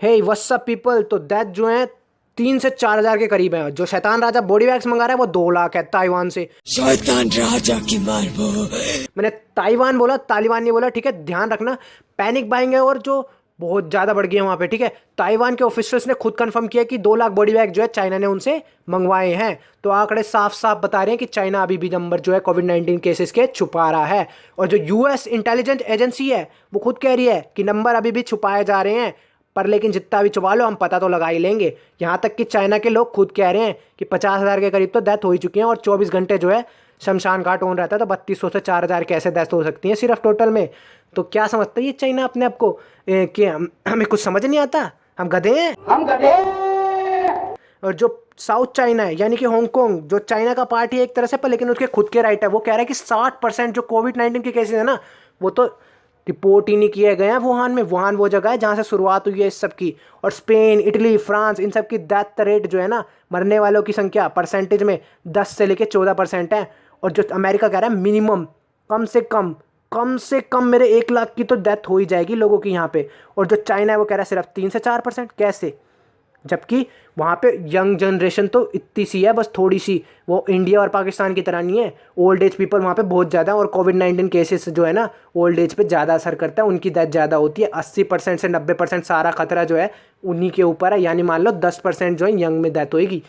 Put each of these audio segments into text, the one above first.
हे what's up people. तो death जो है 3 से 4 हज़ार के करीब है। जो शैतान राजा बॉडी बैग्स मंगा रहा है वो 2 लाख है ताइवान से। शैतान राजा की मार वो। मैंने ताइवान बोला, तालिबान नहीं बोला, ठीक है। ध्यान रखना, पैनिक बाइंग है और जो बहुत ज़्यादा बढ़ गई है वहाँ पे, ठीक है। ताइवान के ऑफिसर्स ने खुद कंफर्म किया कि 2 लाख बॉडी बैग जो है चाइना ने उनसे मंगवाए हैं। तो आंकड़े साफ साफ बता रहे हैं कि चाइना अभी भी नंबर जो है कोविड-19 केसेस के छुपा रहा है। और जो यूएस इंटेलिजेंस एजेंसी है वो खुद कह रही है कि नंबर अभी भी छुपाए जा रहे हैं, पर लेकिन जितना भी छुपा लो हम पता तो लगा ही लेंगे। यहाँ तक कि चाइना के लोग खुद कह रहे हैं कि 50,000 के करीब तो डेथ हो ही चुकी है और 24 घंटे जो है शमशान घाट ऑन रहता है। तो 3200 से 4,000 कैसे डेथ हो सकती हैं सिर्फ टोटल में। तो क्या समझता है ये चाइना अपने आप को कि हमें कुछ समझ नहीं आता, हम गधे हैं, हम गधे। और जो साउथ चाइना है यानी कि हांगकांग, जो चाइना का पार्ट ही एक तरह से, पर लेकिन उसके खुद के राइट है, वो कह रहा है कि 60% जो कोविड-19 के केसेस है ना वो तो रिपोर्ट ही नहीं किए गए हैं वुहान में। वुहान वो जगह है जहाँ से शुरुआत हुई है इस सब की। और स्पेन, इटली, फ्रांस, इन सब की डेथ रेट जो है ना, मरने वालों की संख्या परसेंटेज में 10 से लेके 14% है। और जो अमेरिका कह रहा है मिनिमम कम से कम मेरे 1 लाख की तो डेथ हो ही जाएगी लोगों की यहाँ पे। और जो चाइना है वो कह रहा है सिर्फ 3 से 4%। कैसे? जबकि वहाँ पे यंग जनरेशन तो इतनी सी है, बस थोड़ी सी। वो इंडिया और पाकिस्तान की तरह नहीं है। ओल्ड एज पीपल वहाँ पे बहुत ज़्यादा है और कोविड-19 केसेस जो है ना ओल्ड एज पे ज़्यादा असर करता है, उनकी डेथ ज़्यादा होती है। 80% से 90% सारा खतरा जो है उन्हीं के ऊपर है। यानी मान लो 10% जो है यंग में डेथ होएगी।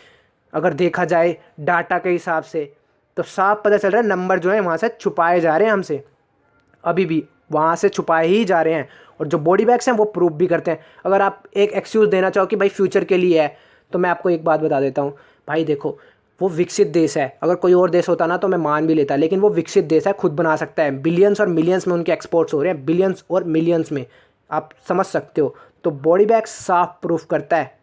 अगर देखा जाए डाटा के हिसाब से तो साफ पता चल रहा है नंबर जो है वहाँ से छुपाए जा रहे हैं हमसे, अभी भी वहाँ से छुपाए ही जा रहे हैं। और जो बॉडी बैग्स हैं वो प्रूफ भी करते हैं। अगर आप एक एक्सक्यूज़ देना चाहो कि भाई फ्यूचर के लिए है, तो मैं आपको एक बात बता देता हूँ भाई। देखो, वो विकसित देश है। अगर कोई और देश होता ना तो मैं मान भी लेता, लेकिन वो विकसित देश है, खुद बना सकता है। बिलियंस और मिलियंस में उनके एक्सपोर्ट्स हो रहे हैं, बिलियंस और मिलियंस में, आप समझ सकते हो। तो बॉडी बैग साफ प्रूफ करता है।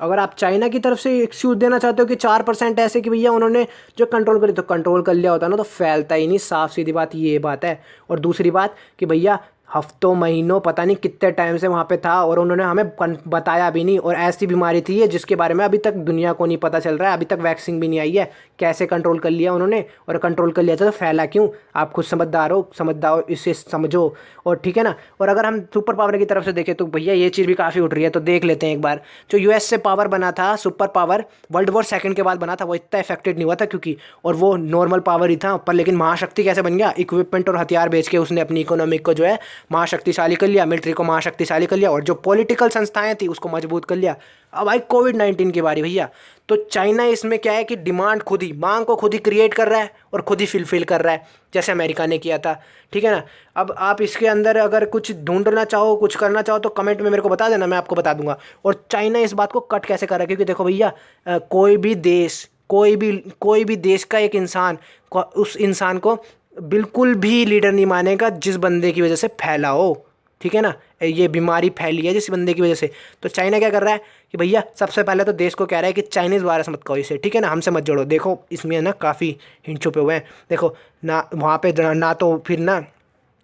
अगर आप चाइना की तरफ से एक्सक्यूज़ देना चाहते हो कि 4% ऐसे कि भैया उन्होंने जो कंट्रोल करी, तो कंट्रोल कर लिया होता ना तो फैलता ही नहीं। साफ सीधी बात ये बात है। और दूसरी बात कि भैया हफ्तों महीनों पता नहीं कितने टाइम से वहाँ पे था और उन्होंने हमें बताया भी नहीं। और ऐसी बीमारी थी ये जिसके बारे में अभी तक दुनिया को नहीं पता चल रहा है, अभी तक वैक्सीन भी नहीं आई है। कैसे कंट्रोल कर लिया उन्होंने? और कंट्रोल कर लिया तो फैला क्यों? आप खुद समझदार हो, समझदार, इसे समझो। और ठीक है ना। और अगर हम सुपर पावर की तरफ से देखें तो भैया ये चीज़ भी काफ़ी उठ रही है। तो देख लेते हैं एक बार, जो यूएस से पावर बना था, super power world war second के बाद बना था, वो इतना इफेक्टेड नहीं हुआ था क्योंकि, और वो नॉर्मल पावर ही था। पर लेकिन महाशक्ति कैसे बन गया? इक्विपमेंट और हथियार बेच के उसने अपनी इकोनॉमिक को जो है महाशक्तिशाली कर लिया, मिलिट्री को महाशक्तिशाली कर लिया, और जो पॉलिटिकल संस्थाएं थी उसको मजबूत कर लिया। अब आई कोविड-19 की बारी भैया। तो चाइना इसमें क्या है कि डिमांड खुद ही, मांग को खुद ही क्रिएट कर रहा है और खुद ही फिलफिल कर रहा है, जैसे अमेरिका ने किया था। ठीक है ना। अब आप इसके अंदर अगर कुछ ढूंढना चाहो, कुछ करना चाहो तो कमेंट में मेरे को बता देना, मैं आपको बता दूंगा। और चाइना इस बात को कट कैसे कर रहा है, क्योंकि देखो भैया, कोई भी देश, कोई भी देश का एक इंसान उस इंसान को बिल्कुल भी लीडर नहीं मानेगा जिस बंदे की वजह से फैला हो। ठीक है ना। ये बीमारी फैली है जिस बंदे की वजह से। तो चाइना क्या कर रहा है कि भैया सबसे पहले तो देश को कह रहा है कि चाइनीज़ वायरस मत कहो इसे, ठीक है ना, हमसे मत जोड़ो। देखो इसमें ना काफ़ी हिंट छुपे हुए हैं। देखो ना, वहाँ पे ना तो फिर ना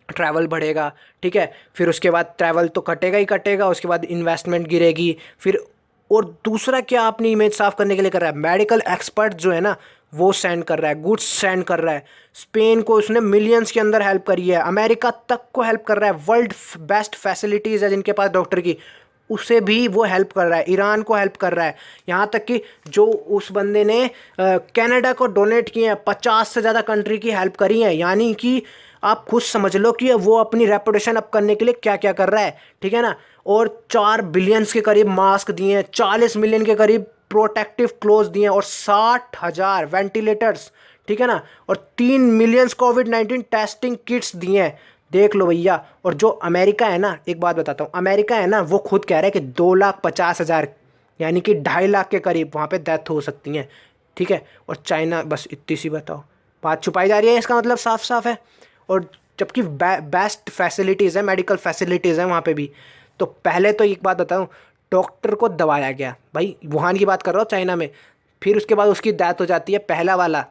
ट्रैवल बढ़ेगा, ठीक है, फिर उसके बाद ट्रैवल तो कटेगा ही कटेगा, उसके बाद इन्वेस्टमेंट गिरेगी फिर। और दूसरा क्या अपनी इमेज साफ करने के लिए कर रहा है, मेडिकल एक्सपर्ट जो है ना वो सेंड कर रहा है, गुड्स सेंड कर रहा है। स्पेन को उसने मिलियंस के अंदर हेल्प करी है, अमेरिका तक को हेल्प कर रहा है। वर्ल्ड बेस्ट फैसिलिटीज़ है जिनके पास डॉक्टर की, उसे भी वो हेल्प कर रहा है। ईरान को हेल्प कर रहा है। यहाँ तक कि जो उस बंदे ने कनाडा को डोनेट किए हैं, 50 से ज़्यादा कंट्री की हेल्प करी है। यानी कि आप खुद समझ लो कि वो अपनी रेपुटेशन अप करने के लिए क्या क्या कर रहा है। ठीक है ना। और 4 बिलियंस के करीब मास्क दिए हैं, 40 मिलियन के करीब प्रोटेक्टिव क्लोथ दिए हैं, और 60,000 वेंटिलेटर्स, ठीक है ना, और 3 मिलियंस कोविड-19 टेस्टिंग किट्स दिए हैं। देख लो भैया। और जो अमेरिका है ना, एक बात बताता हूँ, अमेरिका है ना वो खुद कह रहा है कि 2,50,000 यानी कि 2.5 लाख के करीब वहाँ पे डेथ हो सकती हैं। ठीक है। और चाइना बस इतनी सी, बताओ, बात छुपाई जा रही है, इसका मतलब साफ साफ है। और जबकि बेस्ट फैसिलिटीज़ है, मेडिकल फैसिलिटीज़ हैं वहाँ पे भी। तो पहले तो एक बात बताऊँ, डॉक्टर को दबाया गया भाई, वुहान की बात कर रहा हूँ, चाइना में। फिर उसके बाद उसकी डेथ हो जाती है, पहला वाला,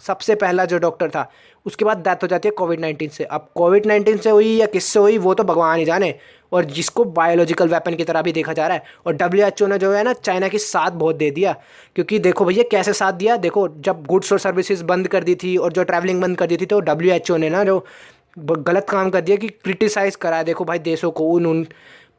सबसे पहला जो डॉक्टर था, उसके बाद डेथ हो जाती है कोविड-19 से। अब कोविड-19 से हुई या किससे हुई वो तो भगवान ही जाने, और जिसको बायोलॉजिकल वेपन की तरह भी देखा जा रहा है। और WHO ने जो है ना चाइना की साथ बहुत दे दिया, क्योंकि देखो भैया कैसे साथ दिया। देखो जब गुड्स और सर्विसेज बंद कर दी थी और जो ट्रैवलिंग बंद कर दी थी, तो WHO ने ना जो गलत काम कर दिया कि क्रिटिसाइज़ करा है, देखो भाई देशों को, उन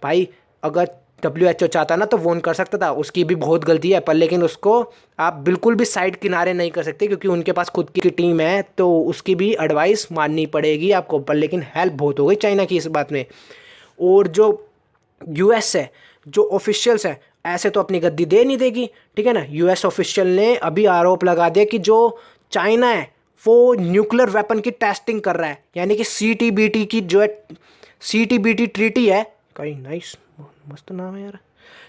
भाई अगर WHO चाहता ना तो वो कर सकता था, उसकी भी बहुत गलती है, पर लेकिन उसको आप बिल्कुल भी साइड किनारे नहीं कर सकते क्योंकि उनके पास खुद की टीम है, तो उसकी भी एडवाइस माननी पड़ेगी आपको। पर लेकिन हेल्प बहुत हो गई चाइना की इस बात में। और जो US है, जो ऑफिशियल्स है, ऐसे तो अपनी गद्दी दे नहीं देगी, ठीक है ना। US ऑफिशियल ने अभी आरोप लगा दिया कि जो चाइना है वो न्यूक्लियर वेपन की टेस्टिंग कर रहा है, यानी कि CTBT की जो है, CTBT ट्रीटी है, कहीं नाइस मस्त नाम है यार,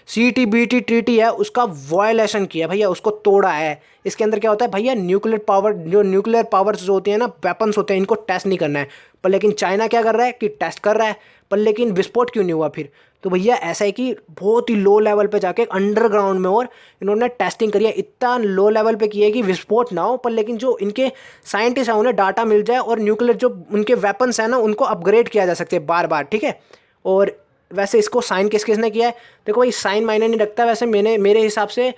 CTBT ट्रीटी है, उसका वायलेशन किया भैया, उसको तोड़ा है। इसके अंदर क्या होता है भैया, न्यूक्लियर पावर, जो न्यूक्लियर पावर्स जो होती है ना, वेपन्स होते हैं, इनको टेस्ट नहीं करना है। पर लेकिन चाइना क्या कर रहा है कि टेस्ट कर रहा है, पर लेकिन विस्फोट क्यों नहीं हुआ फिर? तो भैया ऐसा है कि बहुत ही लो लेवल पे जाके अंडरग्राउंड में और इन्होंने टेस्टिंग करी है, इतना लो लेवल पे की है कि विस्फोट ना हो, पर लेकिन जो इनके साइंटिस्ट हैं उन्हें डाटा मिल जाए और न्यूक्लियर जो उनके वेपन्स हैं ना उनको अपग्रेड किया जा सकते हैं बार बार, ठीक है। और वैसे इसको साइन किसने किया है? देखो भाई, साइन मायने नहीं रखता, वैसे मेरे हिसाब से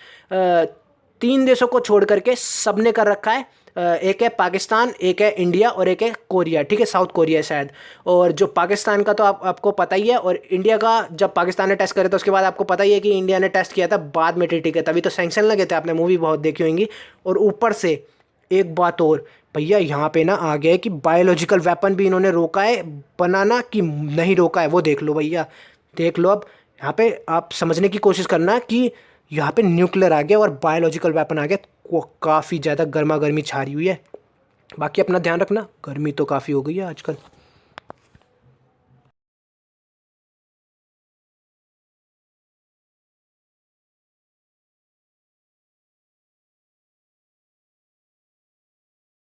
3 देशों को छोड़ करके सबने कर रखा है। एक है पाकिस्तान, एक है इंडिया और एक है कोरिया, ठीक है, साउथ कोरिया शायद। और जो पाकिस्तान का तो आपको पता ही है, और इंडिया का जब पाकिस्तान ने टेस्ट करे तो उसके बाद आपको पता ही है कि इंडिया ने टेस्ट किया था बाद में ट्रीटी के, तभी तो सैंक्शन लगे थे, आपने मूवी बहुत देखी होंगी। और ऊपर से एक बात और भैया, यहाँ पे ना आ गया है कि बायोलॉजिकल वेपन भी इन्होंने रोका है बनाना कि नहीं रोका है, वो देख लो भैया, देख लो। अब यहाँ पे आप समझने की कोशिश करना कि यहाँ पे न्यूक्लियर आ गया और बायोलॉजिकल वेपन आ गया, वो काफ़ी ज़्यादा गर्मा गर्मी छा रही हुई है। बाकी अपना ध्यान रखना, गर्मी तो काफ़ी हो गई है आजकल।